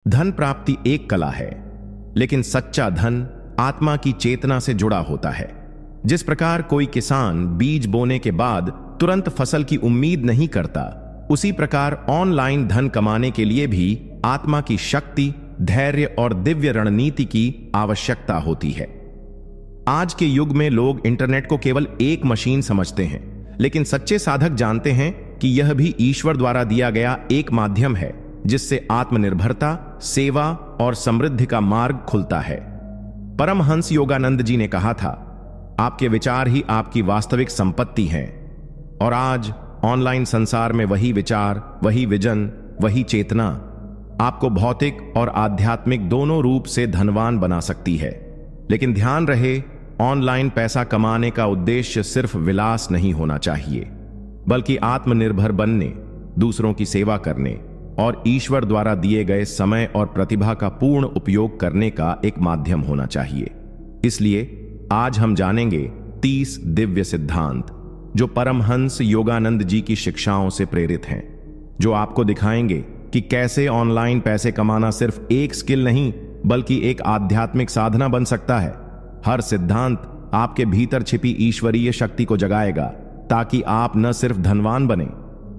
धन प्राप्ति एक कला है, लेकिन सच्चा धन आत्मा की चेतना से जुड़ा होता है। जिस प्रकार कोई किसान बीज बोने के बाद तुरंत फसल की उम्मीद नहीं करता, उसी प्रकार ऑनलाइन धन कमाने के लिए भी आत्मा की शक्ति, धैर्य और दिव्य रणनीति की आवश्यकता होती है। आज के युग में लोग इंटरनेट को केवल एक मशीन समझते हैं, लेकिन सच्चे साधक जानते हैं कि यह भी ईश्वर द्वारा दिया गया एक माध्यम है जिससे आत्मनिर्भरता, सेवा और समृद्धि का मार्ग खुलता है। परमहंस योगानंद जी ने कहा था, आपके विचार ही आपकी वास्तविक संपत्ति हैं। और आज ऑनलाइन संसार में वही विचार, वही विजन, वही चेतना आपको भौतिक और आध्यात्मिक दोनों रूप से धनवान बना सकती है। लेकिन ध्यान रहे, ऑनलाइन पैसा कमाने का उद्देश्य सिर्फ विलास नहीं होना चाहिए, बल्कि आत्मनिर्भर बनने, दूसरों की सेवा करने और ईश्वर द्वारा दिए गए समय और प्रतिभा का पूर्ण उपयोग करने का एक माध्यम होना चाहिए। इसलिए आज हम जानेंगे 30 दिव्य सिद्धांत जो परमहंस योगानंद जी की शिक्षाओं से प्रेरित हैं, जो आपको दिखाएंगे कि कैसे ऑनलाइन पैसे कमाना सिर्फ एक स्किल नहीं, बल्कि एक आध्यात्मिक साधना बन सकता है। हर सिद्धांत आपके भीतर छिपी ईश्वरीय शक्ति को जगाएगा, ताकि आप न सिर्फ धनवान बने,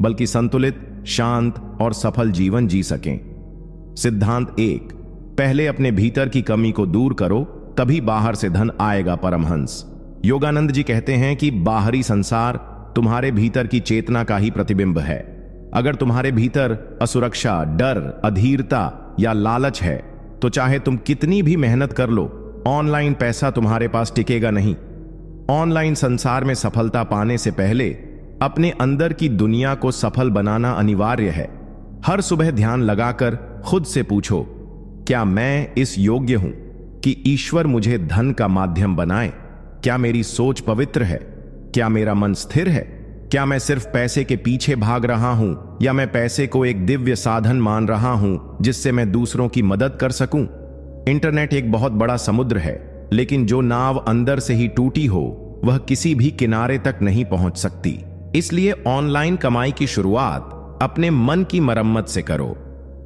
बल्कि संतुलित, शांत और सफल जीवन जी सकें। सिद्धांत 1, पहले अपने भीतर की कमी को दूर करो, तभी बाहर से धन आएगा। परमहंस योगानंद जी कहते हैं कि बाहरी संसार तुम्हारे भीतर की चेतना का ही प्रतिबिंब है। अगर तुम्हारे भीतर असुरक्षा, डर, अधीरता या लालच है, तो चाहे तुम कितनी भी मेहनत कर लो, ऑनलाइन पैसा तुम्हारे पास टिकेगा नहीं। ऑनलाइन संसार में सफलता पाने से पहले अपने अंदर की दुनिया को सफल बनाना अनिवार्य है। हर सुबह ध्यान लगाकर खुद से पूछो, क्या मैं इस योग्य हूं कि ईश्वर मुझे धन का माध्यम बनाए? क्या मेरी सोच पवित्र है? क्या मेरा मन स्थिर है? क्या मैं सिर्फ पैसे के पीछे भाग रहा हूं, या मैं पैसे को एक दिव्य साधन मान रहा हूं जिससे मैं दूसरों की मदद कर सकूं? इंटरनेट एक बहुत बड़ा समुद्र है, लेकिन जो नाव अंदर से ही टूटी हो, वह किसी भी किनारे तक नहीं पहुंच सकती। इसलिए ऑनलाइन कमाई की शुरुआत अपने मन की मरम्मत से करो।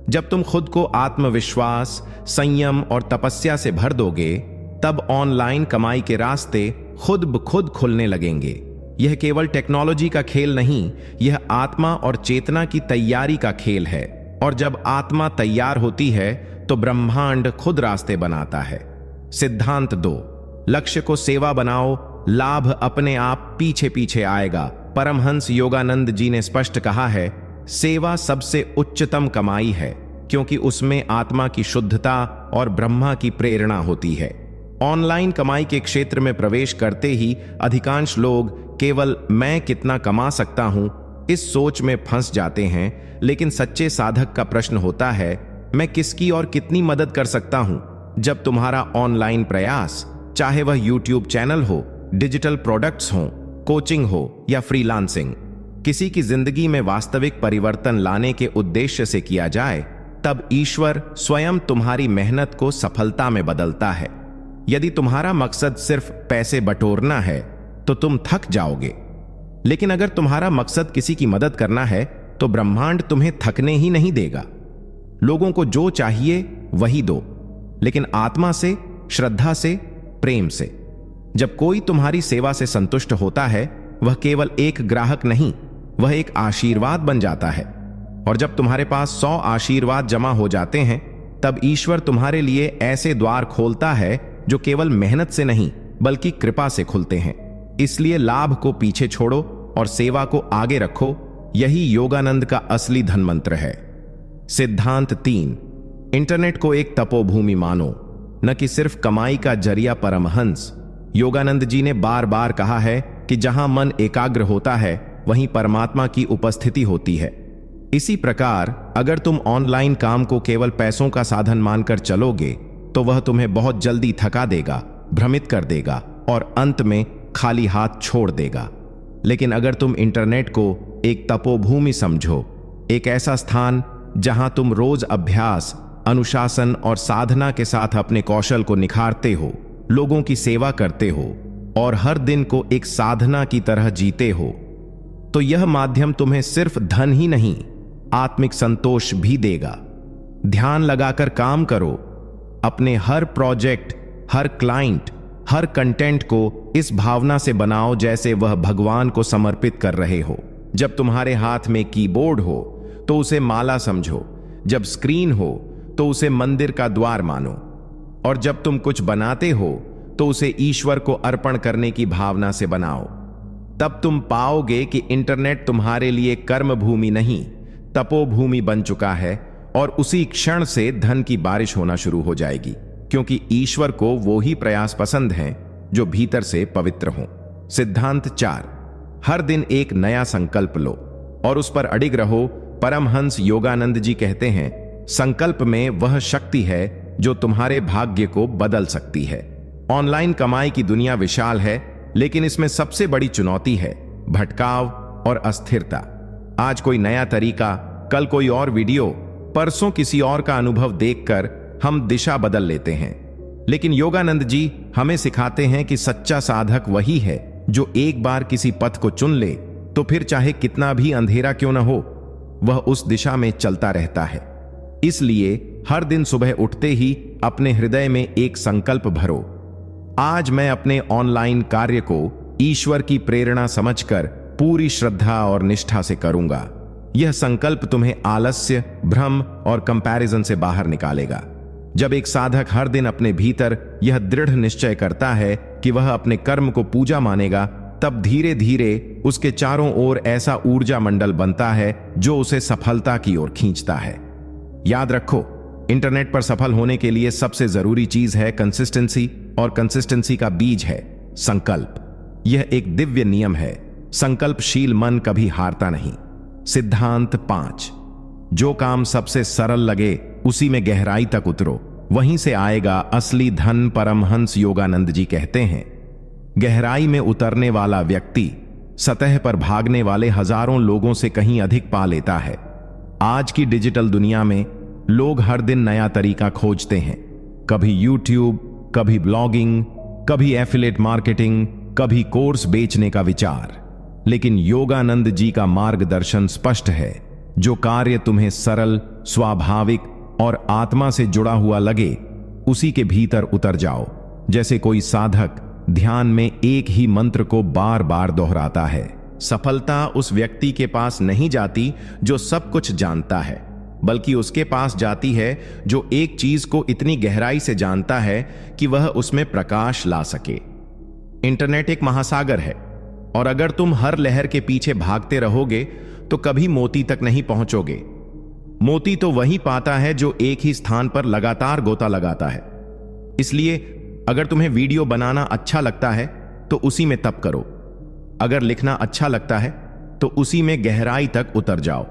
जब तुम खुद को आत्मविश्वास, संयम और तपस्या से भर दोगे, तब ऑनलाइन कमाई के रास्ते खुद ब खुद खुलने लगेंगे। यह केवल टेक्नोलॉजी का खेल नहीं, यह आत्मा और चेतना की तैयारी का खेल है। और जब आत्मा तैयार होती है, तो ब्रह्मांड खुद रास्ते बनाता है। सिद्धांत 2, लक्ष्य को सेवा बनाओ, लाभ अपने आप पीछे पीछे आएगा। परमहंस योगानंद जी ने स्पष्ट कहा है, सेवा सबसे उच्चतम कमाई है, क्योंकि उसमें आत्मा की शुद्धता और ब्रह्मा की प्रेरणा होती है। ऑनलाइन कमाई के क्षेत्र में प्रवेश करते ही अधिकांश लोग केवल मैं कितना कमा सकता हूं, इस सोच में फंस जाते हैं। लेकिन सच्चे साधक का प्रश्न होता है, मैं किसकी और कितनी मदद कर सकता हूं? जब तुम्हारा ऑनलाइन प्रयास, चाहे वह यूट्यूब चैनल हो, डिजिटल प्रोडक्ट्स हो, कोचिंग हो या फ्रीलांसिंग, किसी की जिंदगी में वास्तविक परिवर्तन लाने के उद्देश्य से किया जाए, तब ईश्वर स्वयं तुम्हारी मेहनत को सफलता में बदलता है। यदि तुम्हारा मकसद सिर्फ पैसे बटोरना है, तो तुम थक जाओगे। लेकिन अगर तुम्हारा मकसद किसी की मदद करना है, तो ब्रह्मांड तुम्हें थकने ही नहीं देगा। लोगों को जो चाहिए वही दो, लेकिन आत्मा से, श्रद्धा से, प्रेम से। जब कोई तुम्हारी सेवा से संतुष्ट होता है, वह केवल एक ग्राहक नहीं, वह एक आशीर्वाद बन जाता है। और जब तुम्हारे पास 100 आशीर्वाद जमा हो जाते हैं, तब ईश्वर तुम्हारे लिए ऐसे द्वार खोलता है जो केवल मेहनत से नहीं, बल्कि कृपा से खुलते हैं। इसलिए लाभ को पीछे छोड़ो और सेवा को आगे रखो। यही योगानंद का असली धन मंत्र है। सिद्धांत 3, इंटरनेट को एक तपोभूमि मानो, न कि सिर्फ कमाई का जरिया। परमहंस योगानंद जी ने बार बार कहा है कि जहां मन एकाग्र होता है, वहीं परमात्मा की उपस्थिति होती है। इसी प्रकार अगर तुम ऑनलाइन काम को केवल पैसों का साधन मानकर चलोगे, तो वह तुम्हें बहुत जल्दी थका देगा, भ्रमित कर देगा और अंत में खाली हाथ छोड़ देगा। लेकिन अगर तुम इंटरनेट को एक तपोभूमि समझो, एक ऐसा स्थान जहां तुम रोज अभ्यास, अनुशासन और साधना के साथ अपने कौशल को निखारते हो, लोगों की सेवा करते हो और हर दिन को एक साधना की तरह जीते हो, तो यह माध्यम तुम्हें सिर्फ धन ही नहीं, आत्मिक संतोष भी देगा। ध्यान लगाकर काम करो। अपने हर प्रोजेक्ट, हर क्लाइंट, हर कंटेंट को इस भावना से बनाओ जैसे वह भगवान को समर्पित कर रहे हो। जब तुम्हारे हाथ में कीबोर्ड हो तो उसे माला समझो, जब स्क्रीन हो तो उसे मंदिर का द्वार मानो, और जब तुम कुछ बनाते हो तो उसे ईश्वर को अर्पण करने की भावना से बनाओ। तब तुम पाओगे कि इंटरनेट तुम्हारे लिए कर्म भूमि नहीं, तपोभूमि बन चुका है, और उसी क्षण से धन की बारिश होना शुरू हो जाएगी, क्योंकि ईश्वर को वो ही प्रयास पसंद हैं जो भीतर से पवित्र हों। सिद्धांत 4, हर दिन एक नया संकल्प लो और उस पर अडिग रहो। परमहंस योगानंद जी कहते हैं, संकल्प में वह शक्ति है जो तुम्हारे भाग्य को बदल सकती है। ऑनलाइन कमाई की दुनिया विशाल है, लेकिन इसमें सबसे बड़ी चुनौती है भटकाव और अस्थिरता। आज कोई नया तरीका, कल कोई और वीडियो, परसों किसी और का अनुभव देखकर हम दिशा बदल लेते हैं। लेकिन योगानंद जी हमें सिखाते हैं कि सच्चा साधक वही है जो एक बार किसी पथ को चुन ले तो फिर चाहे कितना भी अंधेरा क्यों न हो, वह उस दिशा में चलता रहता है। इसलिए हर दिन सुबह उठते ही अपने हृदय में एक संकल्प भरो, आज मैं अपने ऑनलाइन कार्य को ईश्वर की प्रेरणा समझकर पूरी श्रद्धा और निष्ठा से करूंगा। यह संकल्प तुम्हें आलस्य, भ्रम और कंपैरिजन से बाहर निकालेगा। जब एक साधक हर दिन अपने भीतर यह दृढ़ निश्चय करता है कि वह अपने कर्म को पूजा मानेगा, तब धीरे धीरे उसके चारों ओर ऐसा ऊर्जा मंडल बनता है जो उसे सफलता की ओर खींचता है। याद रखो, इंटरनेट पर सफल होने के लिए सबसे जरूरी चीज है कंसिस्टेंसी, और कंसिस्टेंसी का बीज है संकल्प। यह एक दिव्य नियम है, संकल्पशील मन कभी हारता नहीं। सिद्धांत 5, जो काम सबसे सरल लगे उसी में गहराई तक उतरो, वहीं से आएगा असली धन। परमहंस योगानंद जी कहते हैं, गहराई में उतरने वाला व्यक्ति सतह पर भागने वाले हजारों लोगों से कहीं अधिक पा लेता है। आज की डिजिटल दुनिया में लोग हर दिन नया तरीका खोजते हैं, कभी यूट्यूब, कभी ब्लॉगिंग, कभी एफिलिएट मार्केटिंग, कभी कोर्स बेचने का विचार। लेकिन योगानंद जी का मार्गदर्शन स्पष्ट है, जो कार्य तुम्हें सरल, स्वाभाविक और आत्मा से जुड़ा हुआ लगे, उसी के भीतर उतर जाओ। जैसे कोई साधक ध्यान में एक ही मंत्र को बार बार दोहराता है। सफलता उस व्यक्ति के पास नहीं जाती जो सब कुछ जानता है, बल्कि उसके पास जाती है जो एक चीज को इतनी गहराई से जानता है कि वह उसमें प्रकाश ला सके। इंटरनेट एक महासागर है, और अगर तुम हर लहर के पीछे भागते रहोगे तो कभी मोती तक नहीं पहुंचोगे। मोती तो वही पाता है जो एक ही स्थान पर लगातार गोता लगाता है। इसलिए अगर तुम्हें वीडियो बनाना अच्छा लगता है तो उसी में तप करो, अगर लिखना अच्छा लगता है तो उसी में गहराई तक उतर जाओ।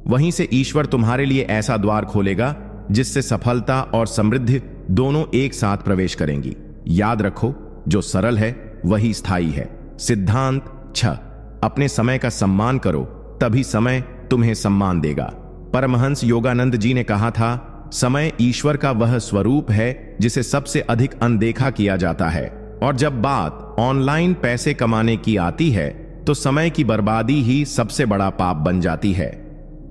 वहीं से ईश्वर तुम्हारे लिए ऐसा द्वार खोलेगा जिससे सफलता और समृद्धि दोनों एक साथ प्रवेश करेंगी। याद रखो, जो सरल है वही स्थायी है। सिद्धांत 6, अपने समय का सम्मान करो, तभी समय तुम्हें सम्मान देगा। परमहंस योगानंद जी ने कहा था, समय ईश्वर का वह स्वरूप है जिसे सबसे अधिक अनदेखा किया जाता है, और जब बात ऑनलाइन पैसे कमाने की आती है तो समय की बर्बादी ही सबसे बड़ा पाप बन जाती है।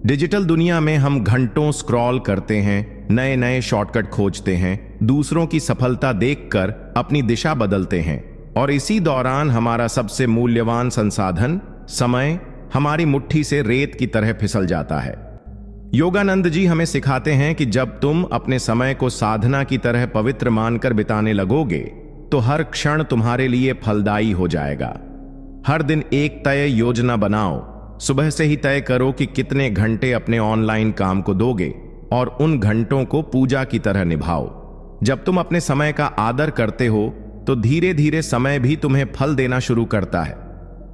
डिजिटल दुनिया में हम घंटों स्क्रॉल करते हैं, नए नए शॉर्टकट खोजते हैं, दूसरों की सफलता देखकर अपनी दिशा बदलते हैं, और इसी दौरान हमारा सबसे मूल्यवान संसाधन समय हमारी मुट्ठी से रेत की तरह फिसल जाता है। योगानंद जी हमें सिखाते हैं कि जब तुम अपने समय को साधना की तरह पवित्र मानकर बिताने लगोगे तो हर क्षण तुम्हारे लिए फलदायी हो जाएगा। हर दिन एक तय योजना बनाओ, सुबह से ही तय करो कि कितने घंटे अपने ऑनलाइन काम को दोगे, और उन घंटों को पूजा की तरह निभाओ। जब तुम अपने समय का आदर करते हो तो धीरे धीरे समय भी तुम्हें फल देना शुरू करता है।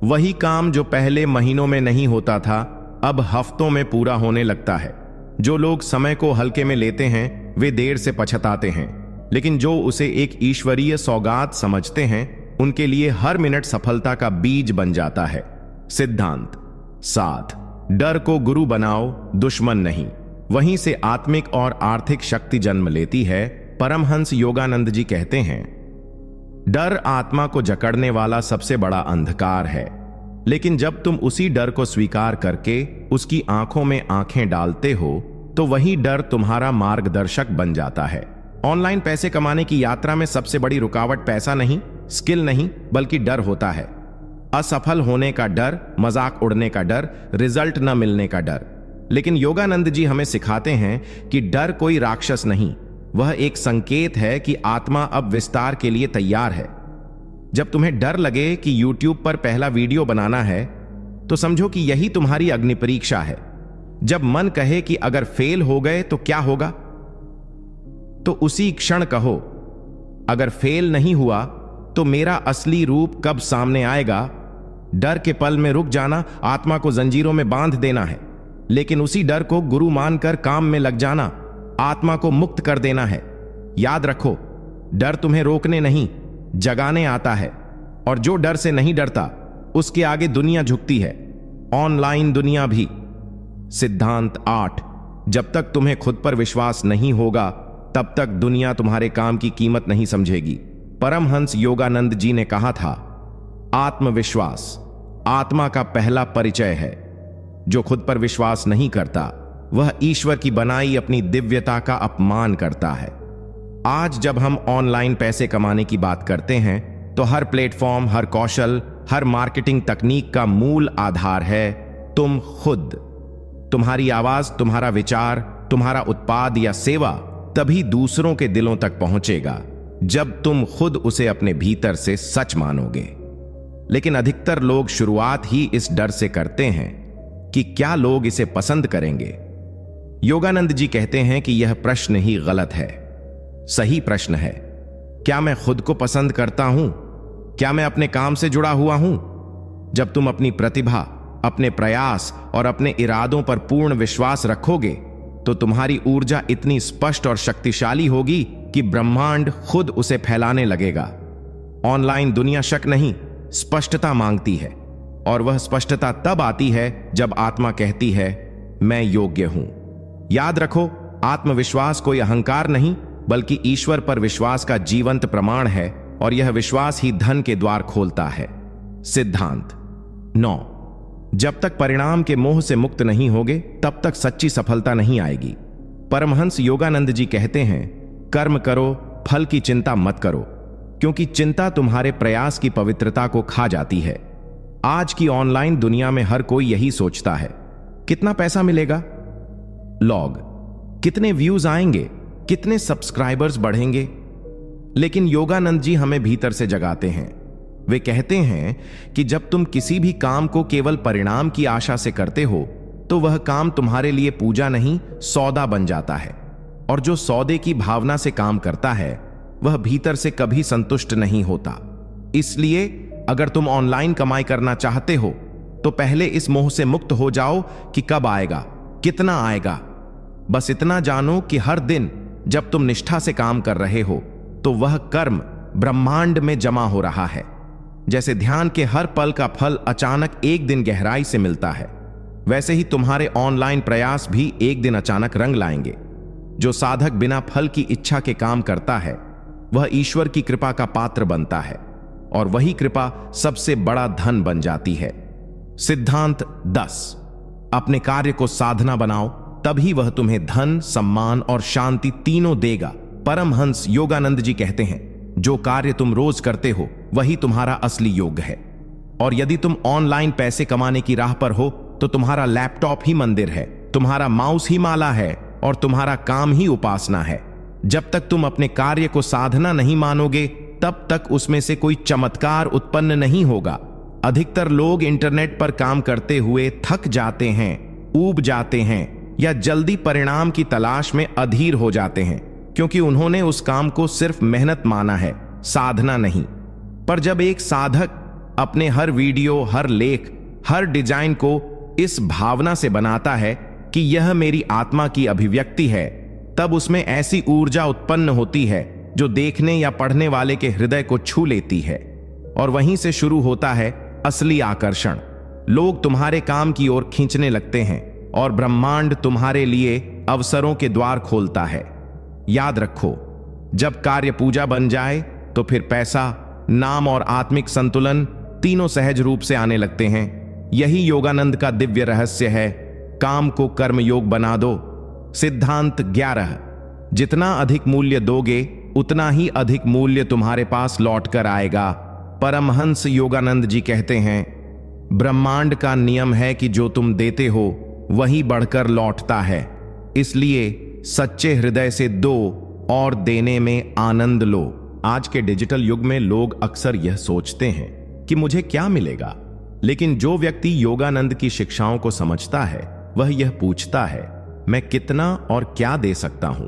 वही काम जो पहले महीनों में नहीं होता था, अब हफ्तों में पूरा होने लगता है। जो लोग समय को हल्के में लेते हैं वे देर से पछताते हैं, लेकिन जो उसे एक ईश्वरीय सौगात समझते हैं उनके लिए हर मिनट सफलता का बीज बन जाता है। सिद्धांत 7, डर को गुरु बनाओ, दुश्मन नहीं। वहीं से आत्मिक और आर्थिक शक्ति जन्म लेती है। परमहंस योगानंद जी कहते हैं, डर आत्मा को जकड़ने वाला सबसे बड़ा अंधकार है, लेकिन जब तुम उसी डर को स्वीकार करके उसकी आंखों में आंखें डालते हो तो वही डर तुम्हारा मार्गदर्शक बन जाता है। ऑनलाइन पैसे कमाने की यात्रा में सबसे बड़ी रुकावट पैसा नहीं, स्किल नहीं, बल्कि डर होता है। असफल होने का डर, मजाक उड़ने का डर, रिजल्ट न मिलने का डर। लेकिन योगानंद जी हमें सिखाते हैं कि डर कोई राक्षस नहीं, वह एक संकेत है कि आत्मा अब विस्तार के लिए तैयार है। जब तुम्हें डर लगे कि YouTube पर पहला वीडियो बनाना है, तो समझो कि यही तुम्हारी अग्नि परीक्षा है। जब मन कहे कि अगर फेल हो गए तो क्या होगा, तो उसी क्षण कहो, अगर फेल नहीं हुआ तो मेरा असली रूप कब सामने आएगा। डर के पल में रुक जाना आत्मा को जंजीरों में बांध देना है, लेकिन उसी डर को गुरु मानकर काम में लग जाना आत्मा को मुक्त कर देना है। याद रखो, डर तुम्हें रोकने नहीं, जगाने आता है। और जो डर से नहीं डरता, उसके आगे दुनिया झुकती है, ऑनलाइन दुनिया भी। सिद्धांत 8। जब तक तुम्हें खुद पर विश्वास नहीं होगा, तब तक दुनिया तुम्हारे काम की कीमत नहीं समझेगी। परमहंस योगानंद जी ने कहा था, आत्मविश्वास आत्मा का पहला परिचय है। जो खुद पर विश्वास नहीं करता, वह ईश्वर की बनाई अपनी दिव्यता का अपमान करता है। आज जब हम ऑनलाइन पैसे कमाने की बात करते हैं, तो हर प्लेटफॉर्म, हर कौशल, हर मार्केटिंग तकनीक का मूल आधार है तुम खुद। तुम्हारी आवाज, तुम्हारा विचार, तुम्हारा उत्पाद या सेवा तभी दूसरों के दिलों तक पहुंचेगा जब तुम खुद उसे अपने भीतर से सच मानोगे। लेकिन अधिकतर लोग शुरुआत ही इस डर से करते हैं कि क्या लोग इसे पसंद करेंगे। योगानंद जी कहते हैं कि यह प्रश्न ही गलत है। सही प्रश्न है, क्या मैं खुद को पसंद करता हूं? क्या मैं अपने काम से जुड़ा हुआ हूं? जब तुम अपनी प्रतिभा, अपने प्रयास और अपने इरादों पर पूर्ण विश्वास रखोगे, तो तुम्हारी ऊर्जा इतनी स्पष्ट और शक्तिशाली होगी कि ब्रह्मांड खुद उसे फैलाने लगेगा। ऑनलाइन दुनिया शक नहीं, स्पष्टता मांगती है, और वह स्पष्टता तब आती है जब आत्मा कहती है, मैं योग्य हूं। याद रखो, आत्मविश्वास कोई अहंकार नहीं, बल्कि ईश्वर पर विश्वास का जीवंत प्रमाण है, और यह विश्वास ही धन के द्वार खोलता है। सिद्धांत 9। जब तक परिणाम के मोह से मुक्त नहीं होगे, तब तक सच्ची सफलता नहीं आएगी। परमहंस योगानंद जी कहते हैं, कर्म करो, फल की चिंता मत करो, क्योंकि चिंता तुम्हारे प्रयास की पवित्रता को खा जाती है। आज की ऑनलाइन दुनिया में हर कोई यही सोचता है, कितना पैसा मिलेगा, लॉग, कितने व्यूज आएंगे, कितने सब्सक्राइबर्स बढ़ेंगे। लेकिन योगानंद जी हमें भीतर से जगाते हैं। वे कहते हैं कि जब तुम किसी भी काम को केवल परिणाम की आशा से करते हो, तो वह काम तुम्हारे लिए पूजा नहीं, सौदा बन जाता है। और जो सौदे की भावना से काम करता है, वह भीतर से कभी संतुष्ट नहीं होता। इसलिए अगर तुम ऑनलाइन कमाई करना चाहते हो, तो पहले इस मोह से मुक्त हो जाओ कि कब आएगा, कितना आएगा। बस इतना जानो कि हर दिन जब तुम निष्ठा से काम कर रहे हो, तो वह कर्म ब्रह्मांड में जमा हो रहा है। जैसे ध्यान के हर पल का फल अचानक एक दिन गहराई से मिलता है, वैसे ही तुम्हारे ऑनलाइन प्रयास भी एक दिन अचानक रंग लाएंगे। जो साधक बिना फल की इच्छा के काम करता है, वह ईश्वर की कृपा का पात्र बनता है, और वही कृपा सबसे बड़ा धन बन जाती है। सिद्धांत 10। अपने कार्य को साधना बनाओ, तभी वह तुम्हें धन, सम्मान और शांति तीनों देगा। परमहंस योगानंद जी कहते हैं, जो कार्य तुम रोज करते हो, वही तुम्हारा असली योग है। और यदि तुम ऑनलाइन पैसे कमाने की राह पर हो, तो तुम्हारा लैपटॉप ही मंदिर है, तुम्हारा माउस ही माला है, और तुम्हारा काम ही उपासना है। जब तक तुम अपने कार्य को साधना नहीं मानोगे, तब तक उसमें से कोई चमत्कार उत्पन्न नहीं होगा। अधिकतर लोग इंटरनेट पर काम करते हुए थक जाते हैं, ऊब जाते हैं, या जल्दी परिणाम की तलाश में अधीर हो जाते हैं, क्योंकि उन्होंने उस काम को सिर्फ मेहनत माना है, साधना नहीं। पर जब एक साधक अपने हर वीडियो, हर लेख, हर डिजाइन को इस भावना से बनाता है कि यह मेरी आत्मा की अभिव्यक्ति है, तब उसमें ऐसी ऊर्जा उत्पन्न होती है जो देखने या पढ़ने वाले के हृदय को छू लेती है। और वहीं से शुरू होता है असली आकर्षण। लोग तुम्हारे काम की ओर खींचने लगते हैं, और ब्रह्मांड तुम्हारे लिए अवसरों के द्वार खोलता है। याद रखो, जब कार्य पूजा बन जाए, तो फिर पैसा, नाम और आत्मिक संतुलन तीनों सहज रूप से आने लगते हैं। यही योगानंद का दिव्य रहस्य है। काम को कर्म योग बना दो, सिद्धांत 11। जितना अधिक मूल्य दोगे उतना ही अधिक मूल्य तुम्हारे पास लौट कर आएगा। परमहंस योगानंद जी कहते हैं, ब्रह्मांड का नियम है कि जो तुम देते हो वही बढ़कर लौटता है। इसलिए सच्चे हृदय से दो और देने में आनंद लो। आज के डिजिटल युग में लोग अक्सर यह सोचते हैं कि मुझे क्या मिलेगा, लेकिन जो व्यक्ति योगानंद की शिक्षाओं को समझता है वह यह पूछता है, मैं कितना और क्या दे सकता हूं।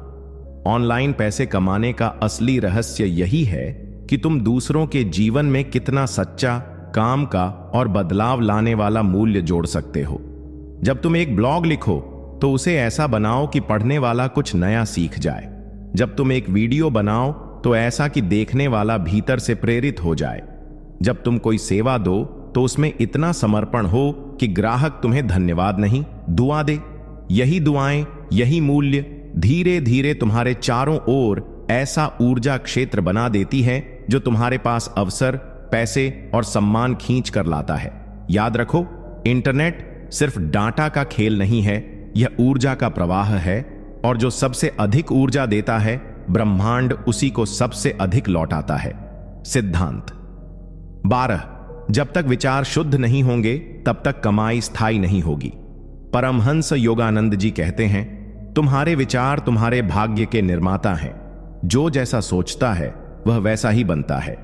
ऑनलाइन पैसे कमाने का असली रहस्य यही है कि तुम दूसरों के जीवन में कितना सच्चा, काम का और बदलाव लाने वाला मूल्य जोड़ सकते हो। जब तुम एक ब्लॉग लिखो तो उसे ऐसा बनाओ कि पढ़ने वाला कुछ नया सीख जाए। जब तुम एक वीडियो बनाओ तो ऐसा कि देखने वाला भीतर से प्रेरित हो जाए। जब तुम कोई सेवा दो तो उसमें इतना समर्पण हो कि ग्राहक तुम्हें धन्यवाद नहीं, दुआ दे। यही दुआएं, यही मूल्य धीरे धीरे तुम्हारे चारों ओर ऐसा ऊर्जा क्षेत्र बना देती है जो तुम्हारे पास अवसर, पैसे और सम्मान खींच कर लाता है। याद रखो, इंटरनेट सिर्फ डाटा का खेल नहीं है, यह ऊर्जा का प्रवाह है, और जो सबसे अधिक ऊर्जा देता है ब्रह्मांड उसी को सबसे अधिक लौटाता है। सिद्धांत 12। जब तक विचार शुद्ध नहीं होंगे तब तक कमाई स्थायी नहीं होगी। परमहंस योगानंद जी कहते हैं, तुम्हारे विचार तुम्हारे भाग्य के निर्माता हैं। जो जैसा सोचता है वह वैसा ही बनता है।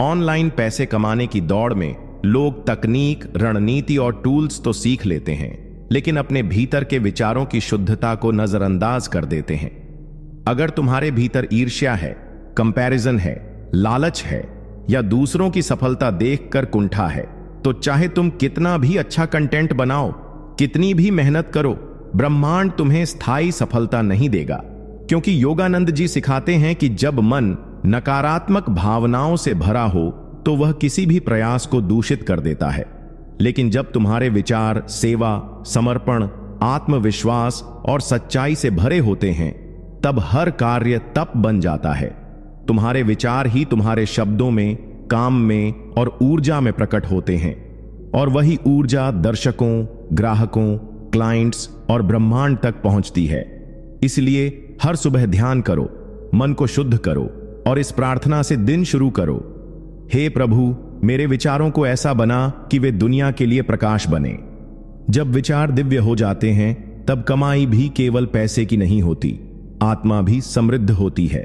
ऑनलाइन पैसे कमाने की दौड़ में लोग तकनीक, रणनीति और टूल्स तो सीख लेते हैं, लेकिन अपने भीतर के विचारों की शुद्धता को नजरअंदाज कर देते हैं। अगर तुम्हारे भीतर ईर्ष्या है, कंपैरिजन है, लालच है या दूसरों की सफलता देखकर कुंठा है, तो चाहे तुम कितना भी अच्छा कंटेंट बनाओ, कितनी भी मेहनत करो, ब्रह्मांड तुम्हें स्थायी सफलता नहीं देगा। क्योंकि योगानंद जी सिखाते हैं कि जब मन नकारात्मक भावनाओं से भरा हो तो वह किसी भी प्रयास को दूषित कर देता है। लेकिन जब तुम्हारे विचार सेवा, समर्पण, आत्मविश्वास और सच्चाई से भरे होते हैं, तब हर कार्य तप बन जाता है। तुम्हारे विचार ही तुम्हारे शब्दों में, काम में और ऊर्जा में प्रकट होते हैं, और वही ऊर्जा दर्शकों, ग्राहकों, क्लाइंट्स और ब्रह्मांड तक पहुंचती है। इसलिए हर सुबह ध्यान करो, मन को शुद्ध करो और इस प्रार्थना से दिन शुरू करो, हे प्रभु, मेरे विचारों को ऐसा बना कि वे दुनिया के लिए प्रकाश बने। जब विचार दिव्य हो जाते हैं तब कमाई भी केवल पैसे की नहीं होती, आत्मा भी समृद्ध होती है।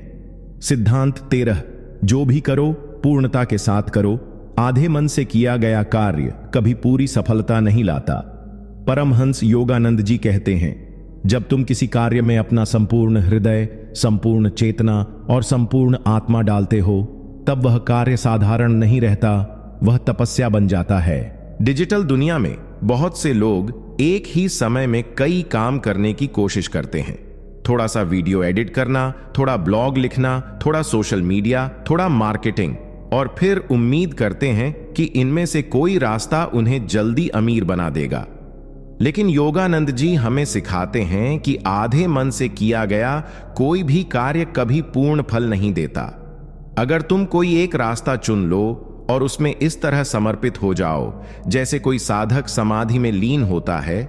सिद्धांत 13। जो भी करो पूर्णता के साथ करो। आधे मन से किया गया कार्य कभी पूरी सफलता नहीं लाता। परमहंस योगानंद जी कहते हैं, जब तुम किसी कार्य में अपना संपूर्ण हृदय, संपूर्ण चेतना और संपूर्ण आत्मा डालते हो, तब वह कार्य साधारण नहीं रहता, वह तपस्या बन जाता है। डिजिटल दुनिया में बहुत से लोग एक ही समय में कई काम करने की कोशिश करते हैं। थोड़ा सा वीडियो एडिट करना, थोड़ा ब्लॉग लिखना, थोड़ा सोशल मीडिया, थोड़ा मार्केटिंग, और फिर उम्मीद करते हैं कि इनमें से कोई रास्ता उन्हें जल्दी अमीर बना देगा। लेकिन योगानंद जी हमें सिखाते हैं कि आधे मन से किया गया कोई भी कार्य कभी पूर्ण फल नहीं देता। अगर तुम कोई एक रास्ता चुन लो और उसमें इस तरह समर्पित हो जाओ जैसे कोई साधक समाधि में लीन होता है,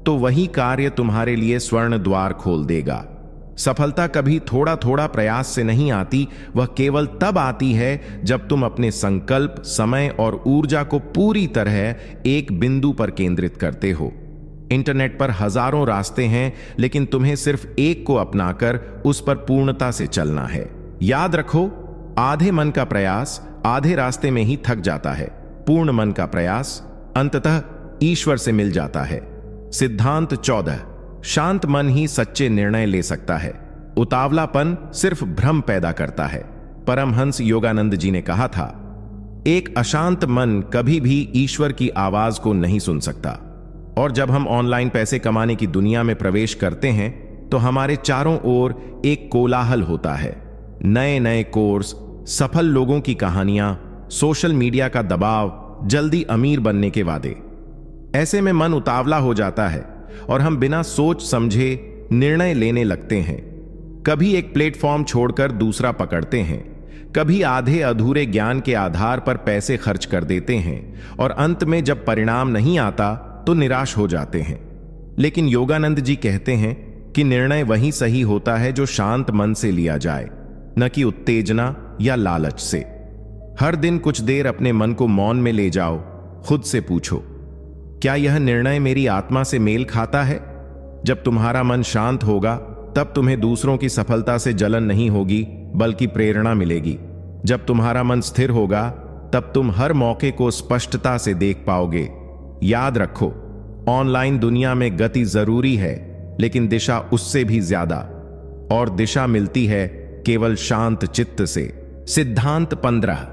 तो वही कार्य तुम्हारे लिए स्वर्ण द्वार खोल देगा। सफलता कभी थोड़ा थोड़ा प्रयास से नहीं आती, वह केवल तब आती है जब तुम अपने संकल्प, समय और ऊर्जा को पूरी तरह एक बिंदु पर केंद्रित करते हो। इंटरनेट पर हजारों रास्ते हैं, लेकिन तुम्हें सिर्फ एक को अपनाकर उस पर पूर्णता से चलना है। याद रखो, आधे मन का प्रयास आधे रास्ते में ही थक जाता है, पूर्ण मन का प्रयास अंततः ईश्वर से मिल जाता है। सिद्धांत 14। शांत मन ही सच्चे निर्णय ले सकता है, उतावलापन सिर्फ भ्रम पैदा करता है। परमहंस योगानंद जी ने कहा था, एक अशांत मन कभी भी ईश्वर की आवाज को नहीं सुन सकता। और जब हम ऑनलाइन पैसे कमाने की दुनिया में प्रवेश करते हैं तो हमारे चारों ओर एक कोलाहल होता है। नए नए कोर्स, सफल लोगों की कहानियां, सोशल मीडिया का दबाव, जल्दी अमीर बनने के वादे। ऐसे में मन उतावला हो जाता है और हम बिना सोच समझे निर्णय लेने लगते हैं। कभी एक प्लेटफॉर्म छोड़कर दूसरा पकड़ते हैं, कभी आधे अधूरे ज्ञान के आधार पर पैसे खर्च कर देते हैं और अंत में जब परिणाम नहीं आता तो निराश हो जाते हैं। लेकिन योगानंद जी कहते हैं, कि निर्णय वही सही होता है जो शांत मन से लिया जाए, न कि उत्तेजना या लालच से। हर दिन कुछ देर अपने मन को मौन में ले जाओ, खुद से पूछो, क्या यह निर्णय मेरी आत्मा से मेल खाता है? जब तुम्हारा मन शांत होगा तब तुम्हें दूसरों की सफलता से जलन नहीं होगी, बल्कि प्रेरणा मिलेगी। जब तुम्हारा मन स्थिर होगा तब तुम हर मौके को स्पष्टता से देख पाओगे। याद रखो, ऑनलाइन दुनिया में गति जरूरी है, लेकिन दिशा उससे भी ज्यादा, और दिशा मिलती है केवल शांत चित्त से। सिद्धांत 15,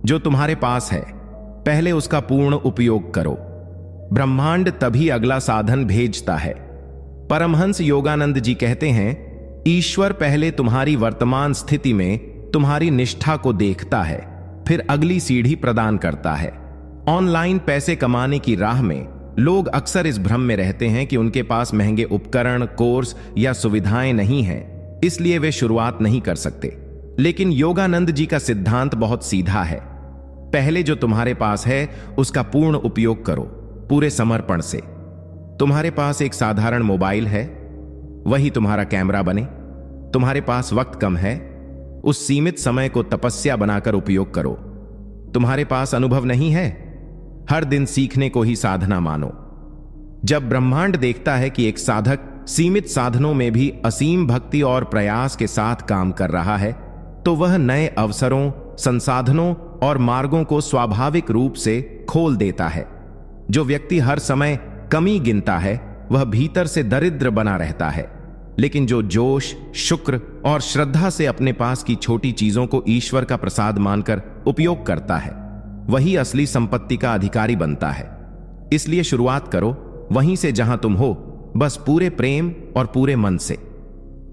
जो तुम्हारे पास है पहले उसका पूर्ण उपयोग करो। ब्रह्मांड तभी अगला साधन भेजता है। परमहंस योगानंद जी कहते हैं, ईश्वर पहले तुम्हारी वर्तमान स्थिति में तुम्हारी निष्ठा को देखता है, फिर अगली सीढ़ी प्रदान करता है। ऑनलाइन पैसे कमाने की राह में लोग अक्सर इस भ्रम में रहते हैं कि उनके पास महंगे उपकरण, कोर्स या सुविधाएं नहीं हैं, इसलिए वे शुरुआत नहीं कर सकते। लेकिन योगानंद जी का सिद्धांत बहुत सीधा है। पहले जो तुम्हारे पास है उसका पूर्ण उपयोग करो, पूरे समर्पण से। तुम्हारे पास एक साधारण मोबाइल है, वही तुम्हारा कैमरा बने। तुम्हारे पास वक्त कम है, उस सीमित समय को तपस्या बनाकर उपयोग करो। तुम्हारे पास अनुभव नहीं है, हर दिन सीखने को ही साधना मानो। जब ब्रह्मांड देखता है कि एक साधक सीमित साधनों में भी असीम भक्ति और प्रयास के साथ काम कर रहा है, तो वह नए अवसरों, संसाधनों और मार्गों को स्वाभाविक रूप से खोल देता है। जो व्यक्ति हर समय कमी गिनता है वह भीतर से दरिद्र बना रहता है, लेकिन जो जोश, शुक्र और श्रद्धा से अपने पास की छोटी चीजों को ईश्वर का प्रसाद मानकर उपयोग करता है, वही असली संपत्ति का अधिकारी बनता है। इसलिए शुरुआत करो वहीं से जहां तुम हो, बस पूरे प्रेम और पूरे मन से।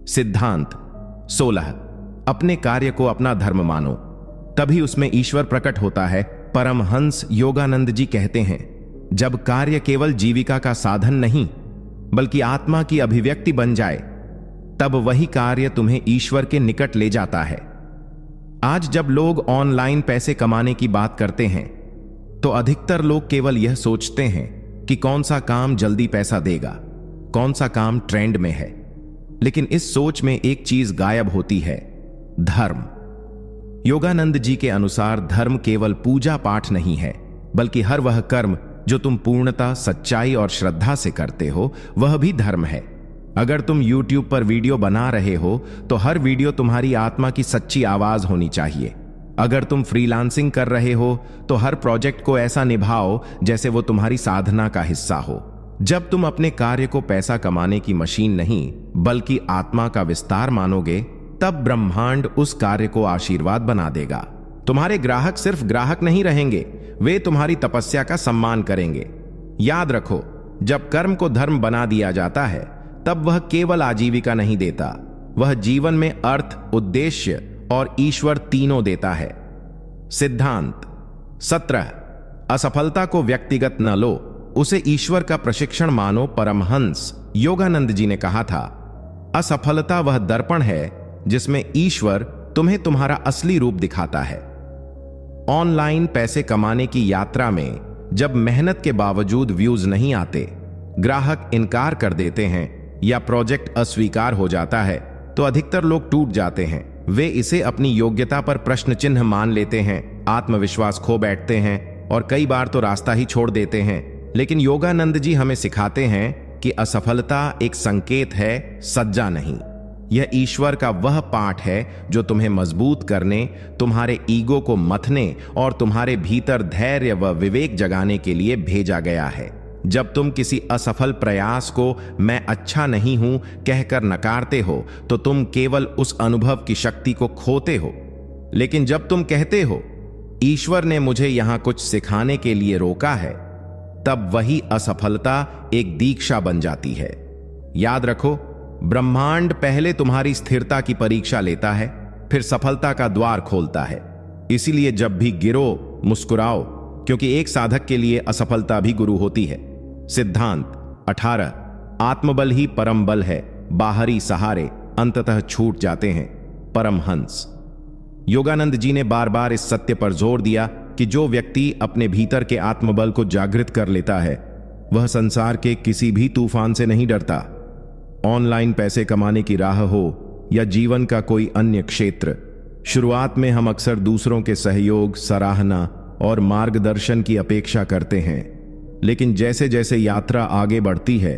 सिद्धांत 16, अपने कार्य को अपना धर्म मानो, तभी उसमें ईश्वर प्रकट होता है। परमहंस योगानंद जी कहते हैं, जब कार्य केवल जीविका का साधन नहीं बल्कि आत्मा की अभिव्यक्ति बन जाए, तब वही कार्य तुम्हें ईश्वर के निकट ले जाता है। आज जब लोग ऑनलाइन पैसे कमाने की बात करते हैं तो अधिकतर लोग केवल यह सोचते हैं कि कौन सा काम जल्दी पैसा देगा, कौन सा काम ट्रेंड में है। लेकिन इस सोच में एक चीज गायब होती है, धर्म। योगानंद जी के अनुसार धर्म केवल पूजा पाठ नहीं है, बल्कि हर वह कर्म जो तुम पूर्णता, सच्चाई और श्रद्धा से करते हो, वह भी धर्म है। अगर तुम YouTube पर वीडियो बना रहे हो तो हर वीडियो तुम्हारी आत्मा की सच्ची आवाज होनी चाहिए। अगर तुम फ्रीलांसिंग कर रहे हो तो हर प्रोजेक्ट को ऐसा निभाओ जैसे वो तुम्हारी साधना का हिस्सा हो। जब तुम अपने कार्य को पैसा कमाने की मशीन नहीं बल्कि आत्मा का विस्तार मानोगे, तब ब्रह्मांड उस कार्य को आशीर्वाद बना देगा। तुम्हारे ग्राहक सिर्फ ग्राहक नहीं रहेंगे, वे तुम्हारी तपस्या का सम्मान करेंगे। याद रखो, जब कर्म को धर्म बना दिया जाता है तब वह केवल आजीविका नहीं देता, वह जीवन में अर्थ, उद्देश्य और ईश्वर तीनों देता है। सिद्धांत 17, असफलता को व्यक्तिगत न लो, उसे ईश्वर का प्रशिक्षण मानो। परमहंस योगानंद जी ने कहा था, असफलता वह दर्पण है जिसमें ईश्वर तुम्हें तुम्हारा असली रूप दिखाता है। ऑनलाइन पैसे कमाने की यात्रा में जब मेहनत के बावजूद व्यूज नहीं आते, ग्राहक इनकार कर देते हैं या प्रोजेक्ट अस्वीकार हो जाता है, तो अधिकतर लोग टूट जाते हैं। वे इसे अपनी योग्यता पर प्रश्न चिन्ह मान लेते हैं, आत्मविश्वास खो बैठते हैं और कई बार तो रास्ता ही छोड़ देते हैं। लेकिन योगानंद जी हमें सिखाते हैं कि असफलता एक संकेत है, सज्जा नहीं। यह ईश्वर का वह पाठ है जो तुम्हें मजबूत करने, तुम्हारे ईगो को मथने और तुम्हारे भीतर धैर्य व विवेक जगाने के लिए भेजा गया है। जब तुम किसी असफल प्रयास को मैं अच्छा नहीं हूं कहकर नकारते हो तो तुम केवल उस अनुभव की शक्ति को खोते हो। लेकिन जब तुम कहते हो, ईश्वर ने मुझे यहां कुछ सिखाने के लिए रोका है, तब वही असफलता एक दीक्षा बन जाती है। याद रखो, ब्रह्मांड पहले तुम्हारी स्थिरता की परीक्षा लेता है, फिर सफलता का द्वार खोलता है। इसीलिए जब भी गिरो, मुस्कुराओ, क्योंकि एक साधक के लिए असफलता भी गुरु होती है। सिद्धांत 18, आत्मबल ही परम बल है, बाहरी सहारे अंततः छूट जाते हैं। परमहंस योगानंद जी ने बार बार इस सत्य पर जोर दिया कि जो व्यक्ति अपने भीतर के आत्मबल को जागृत कर लेता है, वह संसार के किसी भी तूफान से नहीं डरता। ऑनलाइन पैसे कमाने की राह हो या जीवन का कोई अन्य क्षेत्र, शुरुआत में हम अक्सर दूसरों के सहयोग, सराहना और मार्गदर्शन की अपेक्षा करते हैं। लेकिन जैसे जैसे यात्रा आगे बढ़ती है,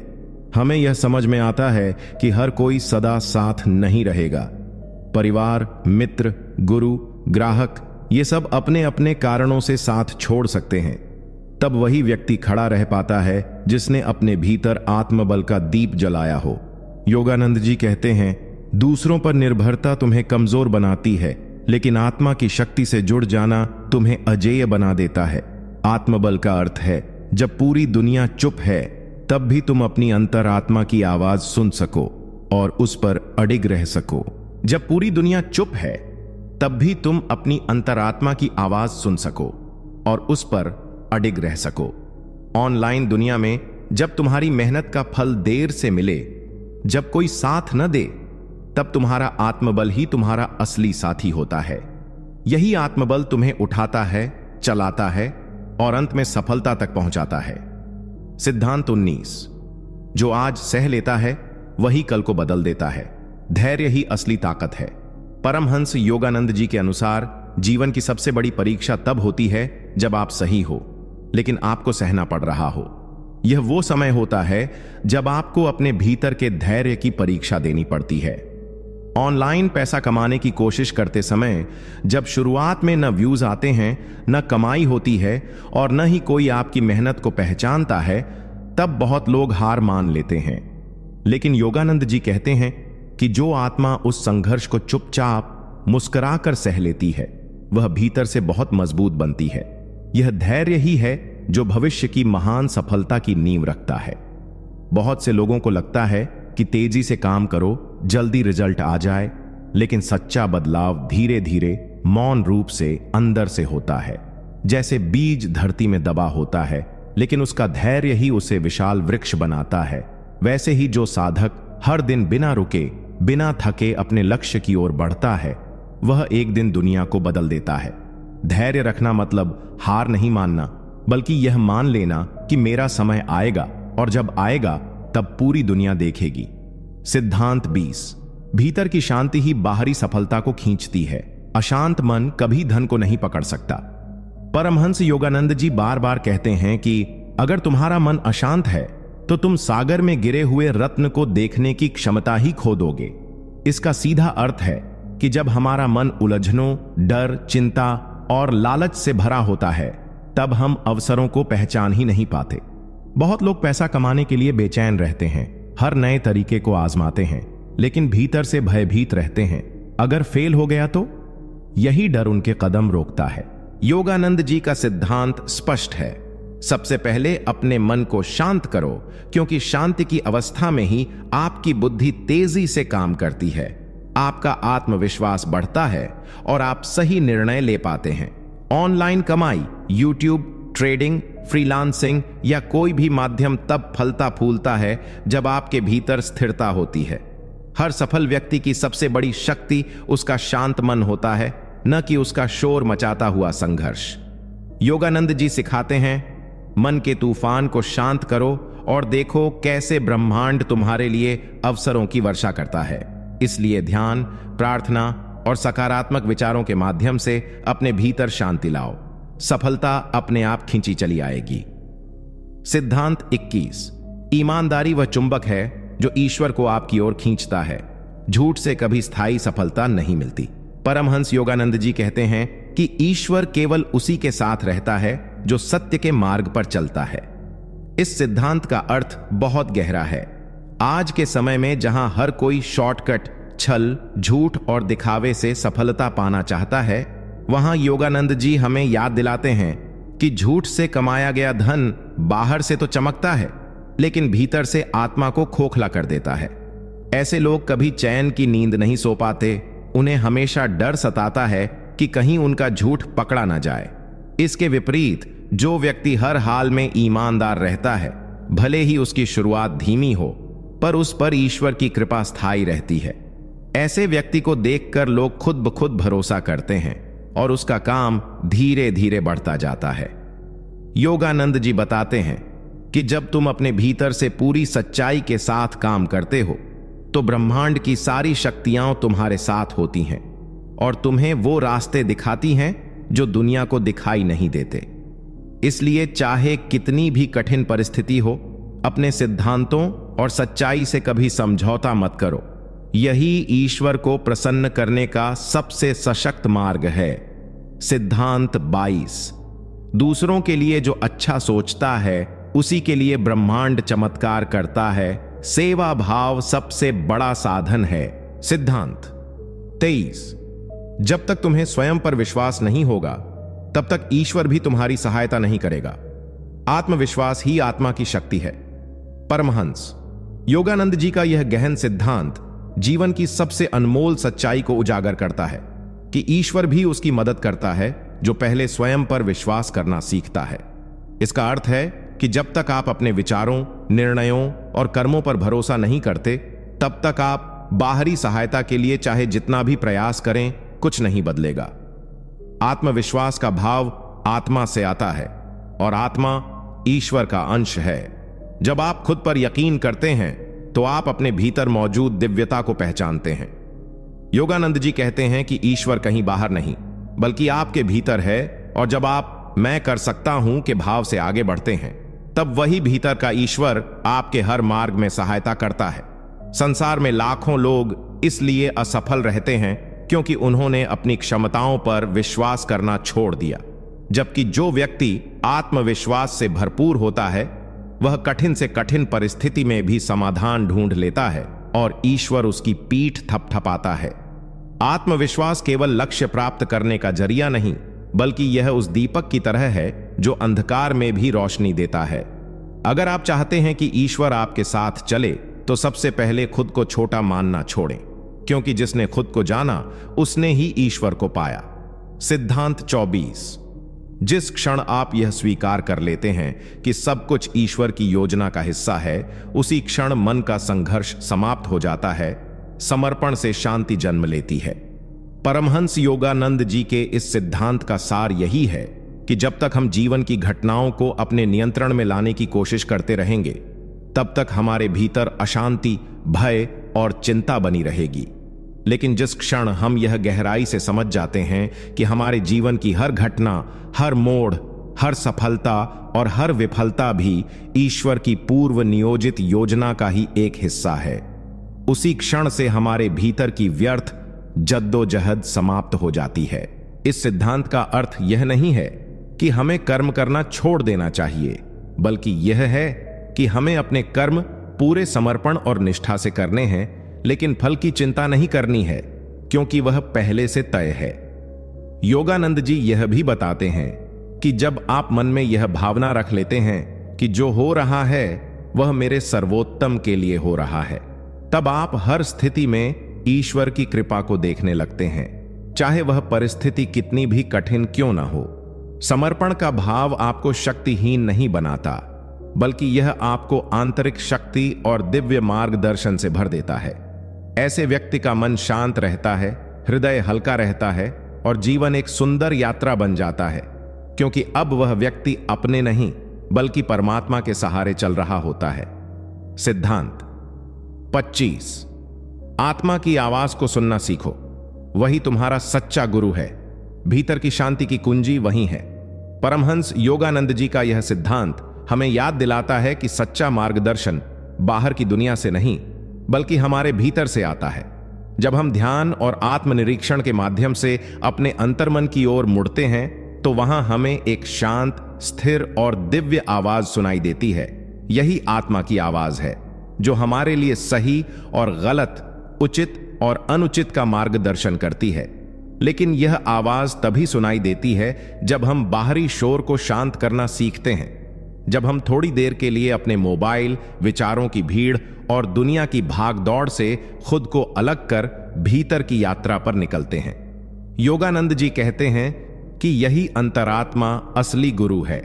हमें यह समझ में आता है कि हर कोई सदा साथ नहीं रहेगा। परिवार, मित्र, गुरु, ग्राहक, ये सब अपने अपने कारणों से साथ छोड़ सकते हैं। तब वही व्यक्ति खड़ा रह पाता है जिसने अपने भीतर आत्मबल का दीप जलाया हो। योगानंद जी कहते हैं, दूसरों पर निर्भरता तुम्हें कमजोर बनाती है, लेकिन आत्मा की शक्ति से जुड़ जाना तुम्हें अजेय बना देता है। आत्मबल का अर्थ है जब पूरी दुनिया चुप है तब भी तुम अपनी अंतरात्मा की आवाज सुन सको और उस पर अडिग रह सको। जब पूरी दुनिया चुप है तब भी तुम अपनी अंतरात्मा की आवाज सुन सको और उस पर अडिग रह सको। ऑनलाइन दुनिया में जब तुम्हारी मेहनत का फल देर से मिले, जब कोई साथ न दे, तब तुम्हारा आत्मबल ही तुम्हारा असली साथी होता है। यही आत्मबल तुम्हें उठाता है, चलाता है और अंत में सफलता तक पहुंचाता है। सिद्धांत 19, जो आज सह लेता है वही कल को बदल देता है। धैर्य ही असली ताकत है। परमहंस योगानंद जी के अनुसार जीवन की सबसे बड़ी परीक्षा तब होती है जब आप सही हो लेकिन आपको सहना पड़ रहा हो। यह वो समय होता है जब आपको अपने भीतर के धैर्य की परीक्षा देनी पड़ती है। ऑनलाइन पैसा कमाने की कोशिश करते समय जब शुरुआत में न व्यूज आते हैं, न कमाई होती है और न ही कोई आपकी मेहनत को पहचानता है, तब बहुत लोग हार मान लेते हैं। लेकिन योगानंद जी कहते हैं कि जो आत्मा उस संघर्ष को चुपचाप मुस्कुराकर सह लेती है, वह भीतर से बहुत मजबूत बनती है। यह धैर्य ही है जो भविष्य की महान सफलता की नींव रखता है। बहुत से लोगों को लगता है कि तेजी से काम करो, जल्दी रिजल्ट आ जाए, लेकिन सच्चा बदलाव धीरे धीरे मौन रूप से अंदर से होता है। जैसे बीज धरती में दबा होता है लेकिन उसका धैर्य ही उसे विशाल वृक्ष बनाता है, वैसे ही जो साधक हर दिन बिना रुके, बिना थके अपने लक्ष्य की ओर बढ़ता है, वह एक दिन दुनिया को बदल देता है। धैर्य रखना मतलब हार नहीं मानना, बल्कि यह मान लेना कि मेरा समय आएगा और जब आएगा तब पूरी दुनिया देखेगी। सिद्धांत 20, भीतर की शांति ही बाहरी सफलता को खींचती है। अशांत मन कभी धन को नहीं पकड़ सकता। परमहंस योगानंद जी बार बार कहते हैं कि अगर तुम्हारा मन अशांत है तो तुम सागर में गिरे हुए रत्न को देखने की क्षमता ही खो दोगे। इसका सीधा अर्थ है कि जब हमारा मन उलझनों, डर, चिंता और लालच से भरा होता है, तब हम अवसरों को पहचान ही नहीं पाते। बहुत लोग पैसा कमाने के लिए बेचैन रहते हैं, हर नए तरीके को आजमाते हैं, लेकिन भीतर से भयभीत रहते हैं। अगर फेल हो गया तो यही डर उनके कदम रोकता है। योगानंद जी का सिद्धांत स्पष्ट है। सबसे पहले अपने मन को शांत करो, क्योंकि शांति की अवस्था में ही आपकी बुद्धि तेजी से काम करती है, आपका आत्मविश्वास बढ़ता है और आप सही निर्णय ले पाते हैं। ऑनलाइन कमाई, यूट्यूब, ट्रेडिंग, फ्रीलांसिंग या कोई भी माध्यम तब फलता फूलता है जब आपके भीतर स्थिरता होती है। हर सफल व्यक्ति की सबसे बड़ी शक्ति उसका शांत मन होता है, न कि उसका शोर मचाता हुआ संघर्ष। योगानंद जी सिखाते हैं, मन के तूफान को शांत करो और देखो कैसे ब्रह्मांड तुम्हारे लिए अवसरों की वर्षा करता है। इसलिए ध्यान, प्रार्थना और सकारात्मक विचारों के माध्यम से अपने भीतर शांति लाओ। सफलता अपने आप खींची चली आएगी। सिद्धांत 21, ईमानदारी वह चुंबक है जो ईश्वर को आपकी ओर खींचता है। झूठ से कभी स्थायी सफलता नहीं मिलती। परमहंस योगानंद जी कहते हैं कि ईश्वर केवल उसी के साथ रहता है जो सत्य के मार्ग पर चलता है। इस सिद्धांत का अर्थ बहुत गहरा है। आज के समय में जहां हर कोई शॉर्टकट, छल, झूठ और दिखावे से सफलता पाना चाहता है, वहां योगानंद जी हमें याद दिलाते हैं कि झूठ से कमाया गया धन बाहर से तो चमकता है, लेकिन भीतर से आत्मा को खोखला कर देता है। ऐसे लोग कभी चैन की नींद नहीं सो पाते। उन्हें हमेशा डर सताता है कि कहीं उनका झूठ पकड़ा ना जाए। इसके विपरीत जो व्यक्ति हर हाल में ईमानदार रहता है, भले ही उसकी शुरुआत धीमी हो, पर उस पर ईश्वर की कृपा स्थायी रहती है। ऐसे व्यक्ति को देखकर लोग खुद ब खुद भरोसा करते हैं और उसका काम धीरे धीरे बढ़ता जाता है। योगानंद जी बताते हैं कि जब तुम अपने भीतर से पूरी सच्चाई के साथ काम करते हो, तो ब्रह्मांड की सारी शक्तियां तुम्हारे साथ होती हैं और तुम्हें वो रास्ते दिखाती हैं जो दुनिया को दिखाई नहीं देते। इसलिए चाहे कितनी भी कठिन परिस्थिति हो, अपने सिद्धांतों और सच्चाई से कभी समझौता मत करो। यही ईश्वर को प्रसन्न करने का सबसे सशक्त मार्ग है। सिद्धांत 22। दूसरों के लिए जो अच्छा सोचता है उसी के लिए ब्रह्मांड चमत्कार करता है। सेवा भाव सबसे बड़ा साधन है। सिद्धांत 23। जब तक तुम्हें स्वयं पर विश्वास नहीं होगा तब तक ईश्वर भी तुम्हारी सहायता नहीं करेगा। आत्मविश्वास ही आत्मा की शक्ति है। परमहंस योगानंद जी का यह गहन सिद्धांत जीवन की सबसे अनमोल सच्चाई को उजागर करता है कि ईश्वर भी उसकी मदद करता है जो पहले स्वयं पर विश्वास करना सीखता है। इसका अर्थ है कि जब तक आप अपने विचारों, निर्णयों और कर्मों पर भरोसा नहीं करते, तब तक आप बाहरी सहायता के लिए चाहे जितना भी प्रयास करें, कुछ नहीं बदलेगा। आत्मविश्वास का भाव आत्मा से आता है और आत्मा ईश्वर का अंश है। जब आप खुद पर यकीन करते हैं तो आप अपने भीतर मौजूद दिव्यता को पहचानते हैं। योगानंद जी कहते हैं कि ईश्वर कहीं बाहर नहीं बल्कि आपके भीतर है, और जब आप मैं कर सकता हूं के भाव से आगे बढ़ते हैं, तब वही भीतर का ईश्वर आपके हर मार्ग में सहायता करता है। संसार में लाखों लोग इसलिए असफल रहते हैं क्योंकि उन्होंने अपनी क्षमताओं पर विश्वास करना छोड़ दिया, जबकि जो व्यक्ति आत्मविश्वास से भरपूर होता है वह कठिन से कठिन परिस्थिति में भी समाधान ढूंढ लेता है और ईश्वर उसकी पीठ थपथपाता है। आत्मविश्वास केवल लक्ष्य प्राप्त करने का जरिया नहीं, बल्कि यह उस दीपक की तरह है जो अंधकार में भी रोशनी देता है। अगर आप चाहते हैं कि ईश्वर आपके साथ चले तो सबसे पहले खुद को छोटा मानना छोड़ें, क्योंकि जिसने खुद को जाना उसने ही ईश्वर को पाया। सिद्धांत 24। जिस क्षण आप यह स्वीकार कर लेते हैं कि सब कुछ ईश्वर की योजना का हिस्सा है, उसी क्षण मन का संघर्ष समाप्त हो जाता है। समर्पण से शांति जन्म लेती है। परमहंस योगानंद जी के इस सिद्धांत का सार यही है कि जब तक हम जीवन की घटनाओं को अपने नियंत्रण में लाने की कोशिश करते रहेंगे, तब तक हमारे भीतर अशांति, भय और चिंता बनी रहेगी। लेकिन जिस क्षण हम यह गहराई से समझ जाते हैं कि हमारे जीवन की हर घटना, हर मोड़, हर सफलता और हर विफलता भी ईश्वर की पूर्व नियोजित योजना का ही एक हिस्सा है, उसी क्षण से हमारे भीतर की व्यर्थ जद्दोजहद समाप्त हो जाती है। इस सिद्धांत का अर्थ यह नहीं है कि हमें कर्म करना छोड़ देना चाहिए, बल्कि यह है कि हमें अपने कर्म पूरे समर्पण और निष्ठा से करने हैं, लेकिन फल की चिंता नहीं करनी है, क्योंकि वह पहले से तय है। योगानंद जी यह भी बताते हैं कि जब आप मन में यह भावना रख लेते हैं कि जो हो रहा है वह मेरे सर्वोत्तम के लिए हो रहा है, तब आप हर स्थिति में ईश्वर की कृपा को देखने लगते हैं, चाहे वह परिस्थिति कितनी भी कठिन क्यों ना हो। समर्पण का भाव आपको शक्तिहीन नहीं बनाता, बल्कि यह आपको आंतरिक शक्ति और दिव्य मार्गदर्शन से भर देता है। ऐसे व्यक्ति का मन शांत रहता है, हृदय हल्का रहता है और जीवन एक सुंदर यात्रा बन जाता है, क्योंकि अब वह व्यक्ति अपने नहीं बल्कि परमात्मा के सहारे चल रहा होता है। सिद्धांत 25। आत्मा की आवाज को सुनना सीखो, वही तुम्हारा सच्चा गुरु है। भीतर की शांति की कुंजी वही है। परमहंस योगानंद जी का यह सिद्धांत हमें याद दिलाता है कि सच्चा मार्गदर्शन बाहर की दुनिया से नहीं बल्कि हमारे भीतर से आता है। जब हम ध्यान और आत्मनिरीक्षण के माध्यम से अपने अंतर्मन की ओर मुड़ते हैं तो वहां हमें एक शांत, स्थिर और दिव्य आवाज सुनाई देती है। यही आत्मा की आवाज है जो हमारे लिए सही और गलत, उचित और अनुचित का मार्गदर्शन करती है। लेकिन यह आवाज तभी सुनाई देती है जब हम बाहरी शोर को शांत करना सीखते हैं, जब हम थोड़ी देर के लिए अपने मोबाइल, विचारों की भीड़ और दुनिया की भागदौड़ से खुद को अलग कर भीतर की यात्रा पर निकलते हैं। योगानंद जी कहते हैं कि यही अंतरात्मा असली गुरु है,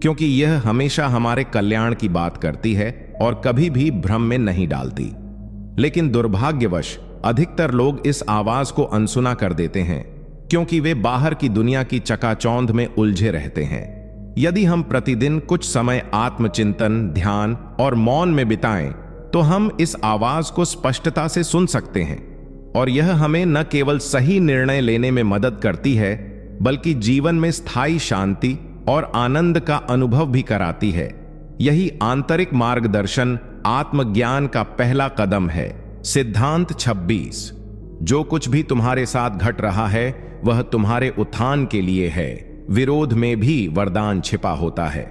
क्योंकि यह हमेशा हमारे कल्याण की बात करती है और कभी भी भ्रम में नहीं डालती। लेकिन दुर्भाग्यवश अधिकतर लोग इस आवाज को अनसुना कर देते हैं, क्योंकि वे बाहर की दुनिया की चकाचौंध में उलझे रहते हैं। यदि हम प्रतिदिन कुछ समय आत्मचिंतन, ध्यान और मौन में बिताएं, तो हम इस आवाज को स्पष्टता से सुन सकते हैं और यह हमें न केवल सही निर्णय लेने में मदद करती है बल्कि जीवन में स्थायी शांति और आनंद का अनुभव भी कराती है। यही आंतरिक मार्गदर्शन आत्मज्ञान का पहला कदम है। सिद्धांत 26। जो कुछ भी तुम्हारे साथ घट रहा है वह तुम्हारे उत्थान के लिए है। विरोध में भी वरदान छिपा होता है।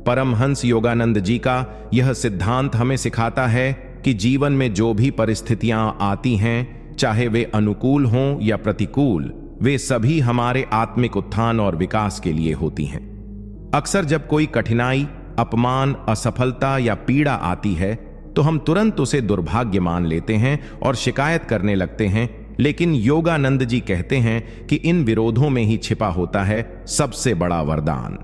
परमहंस योगानंद जी का यह सिद्धांत हमें सिखाता है कि जीवन में जो भी परिस्थितियां आती हैं, चाहे वे अनुकूल हों या प्रतिकूल, वे सभी हमारे आत्मिक उत्थान और विकास के लिए होती हैं। अक्सर जब कोई कठिनाई, अपमान, असफलता या पीड़ा आती है तो हम तुरंत उसे दुर्भाग्य मान लेते हैं और शिकायत करने लगते हैं, लेकिन योगानंद जी कहते हैं कि इन विरोधों में ही छिपा होता है सबसे बड़ा वरदान।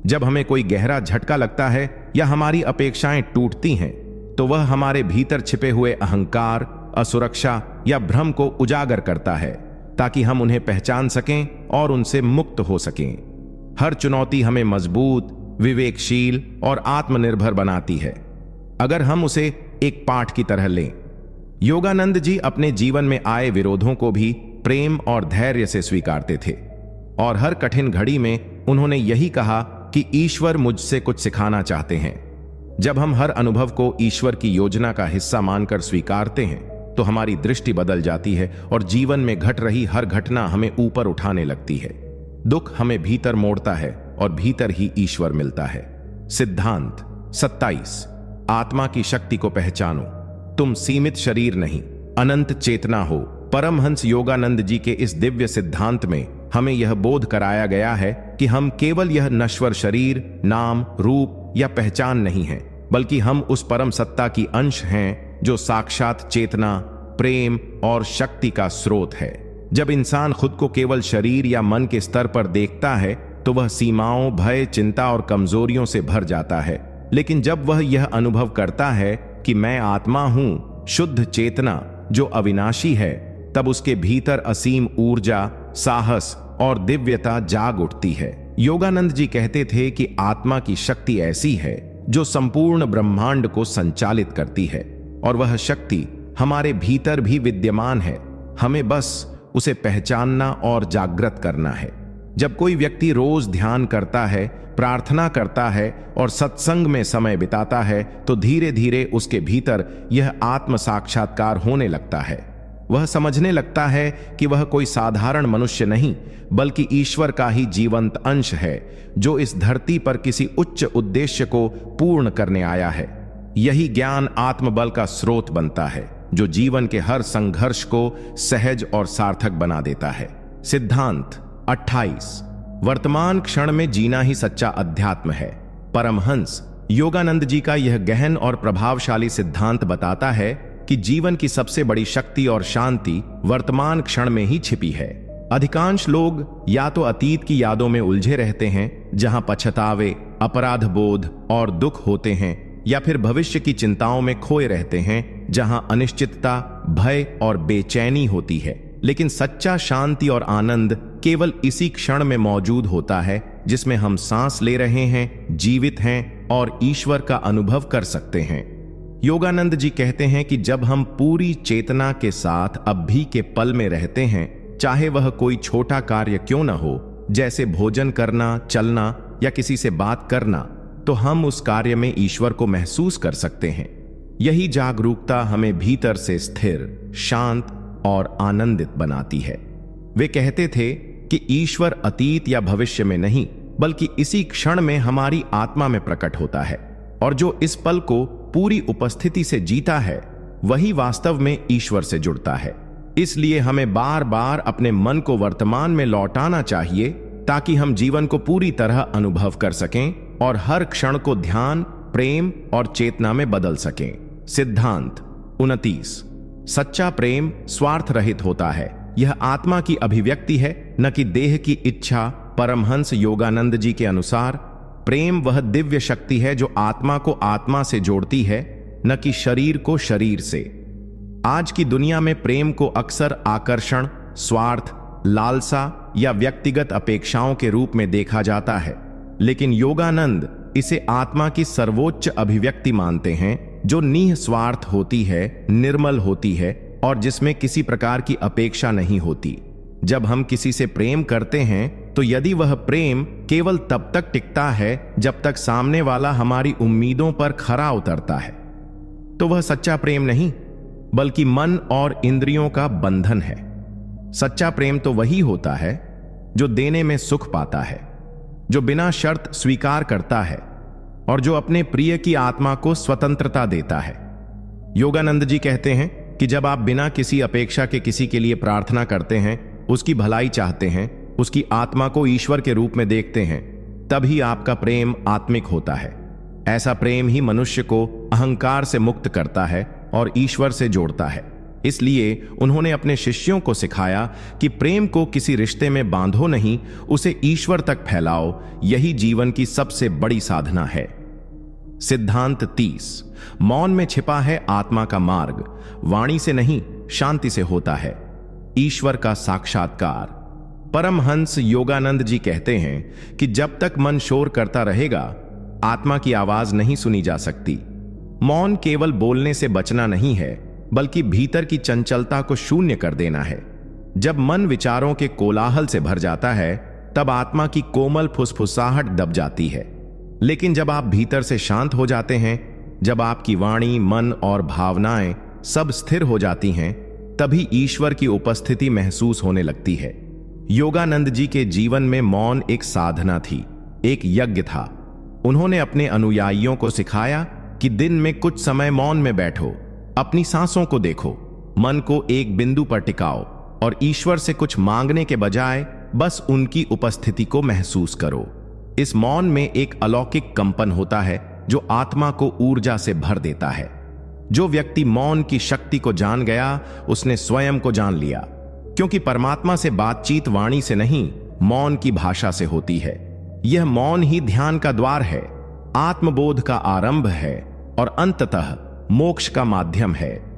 जब हमें कोई गहरा झटका लगता है या हमारी अपेक्षाएं टूटती हैं तो वह हमारे भीतर छिपे हुए अहंकार, असुरक्षा या भ्रम को उजागर करता है ताकि हम उन्हें पहचान सकें और उनसे मुक्त हो सकें। हर चुनौती हमें मजबूत, विवेकशील और आत्मनिर्भर बनाती है अगर हम उसे एक पाठ की तरह लें। योगानंद जी अपने जीवन में आए विरोधों को भी प्रेम और धैर्य से स्वीकारते थे और हर कठिन घड़ी में उन्होंने यही कहा कि ईश्वर मुझसे कुछ सिखाना चाहते हैं। जब हम हर अनुभव को ईश्वर की योजना का हिस्सा मानकर स्वीकारते हैं तो हमारी दृष्टि बदल जाती है और जीवन में घट रही हर घटना हमें ऊपर उठाने लगती है। दुख हमें भीतर मोड़ता है और भीतर ही ईश्वर मिलता है। सिद्धांत 27। आत्मा की शक्ति को पहचानो। तुम सीमित शरीर नहीं, अनंत चेतना हो। परमहंस योगानंद जी के इस दिव्य सिद्धांत में हमें यह बोध कराया गया है कि हम केवल यह नश्वर शरीर, नाम, रूप या पहचान नहीं हैं, बल्कि हम उस परम सत्ता की अंश हैं जो साक्षात चेतना, प्रेम और शक्ति का स्रोत है। जब इंसान खुद को केवल शरीर या मन के स्तर पर देखता है तो वह सीमाओं, भय, चिंता और कमजोरियों से भर जाता है। लेकिन जब वह यह अनुभव करता है कि मैं आत्मा हूं, शुद्ध चेतना जो अविनाशी है, तब उसके भीतर असीम ऊर्जा, साहस और दिव्यता जाग उठती है। योगानंद जी कहते थे कि आत्मा की शक्ति ऐसी है जो संपूर्ण ब्रह्मांड को संचालित करती है और वह शक्ति हमारे भीतर भी विद्यमान है। हमें बस उसे पहचानना और जागृत करना है। जब कोई व्यक्ति रोज ध्यान करता है, प्रार्थना करता है और सत्संग में समय बिताता है तो धीरे धीरे उसके भीतर यह आत्म साक्षात्कार होने लगता है। वह समझने लगता है कि वह कोई साधारण मनुष्य नहीं बल्कि ईश्वर का ही जीवंत अंश है जो इस धरती पर किसी उच्च उद्देश्य को पूर्ण करने आया है। यही ज्ञान आत्मबल का स्रोत बनता है जो जीवन के हर संघर्ष को सहज और सार्थक बना देता है। सिद्धांत 28। वर्तमान क्षण में जीना ही सच्चा अध्यात्म है। परमहंस योगानंद जी का यह गहन और प्रभावशाली सिद्धांत बताता है कि जीवन की सबसे बड़ी शक्ति और शांति वर्तमान क्षण में ही छिपी है। अधिकांश लोग या तो अतीत की यादों में उलझे रहते हैं जहां पछतावे, अपराध बोध और दुख होते हैं, या फिर भविष्य की चिंताओं में खोए रहते हैं जहां अनिश्चितता, भय और बेचैनी होती है। लेकिन सच्चा शांति और आनंद केवल इसी क्षण में मौजूद होता है जिसमें हम सांस ले रहे हैं, जीवित हैं और ईश्वर का अनुभव कर सकते हैं। योगानंद जी कहते हैं कि जब हम पूरी चेतना के साथ अभी के पल में रहते हैं, चाहे वह कोई छोटा कार्य क्यों न हो, जैसे भोजन करना, चलना या किसी से बात करना, तो हम उस कार्य में ईश्वर को महसूस कर सकते हैं। यही जागरूकता हमें भीतर से स्थिर, शांत और आनंदित बनाती है। वे कहते थे कि ईश्वर अतीत या भविष्य में नहीं बल्कि इसी क्षण में हमारी आत्मा में प्रकट होता है, और जो इस पल को पूरी उपस्थिति से जीता है वही वास्तव में ईश्वर से जुड़ता है। इसलिए हमें बार बार अपने मन को वर्तमान में लौटाना चाहिए ताकि हम जीवन को पूरी तरह अनुभव कर सकें और हर क्षण को ध्यान, प्रेम और चेतना में बदल सकें। सिद्धांत 29। सच्चा प्रेम स्वार्थ रहित होता है। यह आत्मा की अभिव्यक्ति है, न कि देह की इच्छा। परमहंस योगानंद जी के अनुसार प्रेम वह दिव्य शक्ति है जो आत्मा को आत्मा से जोड़ती है, न कि शरीर को शरीर से। आज की दुनिया में प्रेम को अक्सर आकर्षण, स्वार्थ, लालसा या व्यक्तिगत अपेक्षाओं के रूप में देखा जाता है, लेकिन योगानंद इसे आत्मा की सर्वोच्च अभिव्यक्ति मानते हैं जो निस्वार्थ होती है, निर्मल होती है और जिसमें किसी प्रकार की अपेक्षा नहीं होती। जब हम किसी से प्रेम करते हैं तो यदि वह प्रेम केवल तब तक टिकता है जब तक सामने वाला हमारी उम्मीदों पर खरा उतरता है, तो वह सच्चा प्रेम नहीं बल्कि मन और इंद्रियों का बंधन है। सच्चा प्रेम तो वही होता है जो देने में सुख पाता है, जो बिना शर्त स्वीकार करता है और जो अपने प्रिय की आत्मा को स्वतंत्रता देता है। योगानंद जी कहते हैं कि जब आप बिना किसी अपेक्षा के किसी के लिए प्रार्थना करते हैं, उसकी भलाई चाहते हैं, उसकी आत्मा को ईश्वर के रूप में देखते हैं, तभी आपका प्रेम आत्मिक होता है। ऐसा प्रेम ही मनुष्य को अहंकार से मुक्त करता है और ईश्वर से जोड़ता है। इसलिए उन्होंने अपने शिष्यों को सिखाया कि प्रेम को किसी रिश्ते में बांधो नहीं, उसे ईश्वर तक फैलाओ। यही जीवन की सबसे बड़ी साधना है। सिद्धांत 30। मौन में छिपा है आत्मा का मार्ग, वाणी से नहीं शांति से होता है ईश्वर का साक्षात्कार। परमहंस योगानंद जी कहते हैं कि जब तक मन शोर करता रहेगा, आत्मा की आवाज नहीं सुनी जा सकती। मौन केवल बोलने से बचना नहीं है, बल्कि भीतर की चंचलता को शून्य कर देना है। जब मन विचारों के कोलाहल से भर जाता है, तब आत्मा की कोमल फुसफुसाहट दब जाती है। लेकिन जब आप भीतर से शांत हो जाते हैं, जब आपकी वाणी, मन और भावनाएं सब स्थिर हो जाती हैं, तभी ईश्वर की उपस्थिति महसूस होने लगती है। योगानंद जी के जीवन में मौन एक साधना थी, एक यज्ञ था। उन्होंने अपने अनुयायियों को सिखाया कि दिन में कुछ समय मौन में बैठो, अपनी सांसों को देखो, मन को एक बिंदु पर टिकाओ और ईश्वर से कुछ मांगने के बजाय बस उनकी उपस्थिति को महसूस करो। इस मौन में एक अलौकिक कंपन होता है जो आत्मा को ऊर्जा से भर देता है। जो व्यक्ति मौन की शक्ति को जान गया, उसने स्वयं को जान लिया, क्योंकि परमात्मा से बातचीत वाणी से नहीं, मौन की भाषा से होती है। यह मौन ही ध्यान का द्वार है, आत्मबोध का आरंभ है और अंततः मोक्ष का माध्यम है।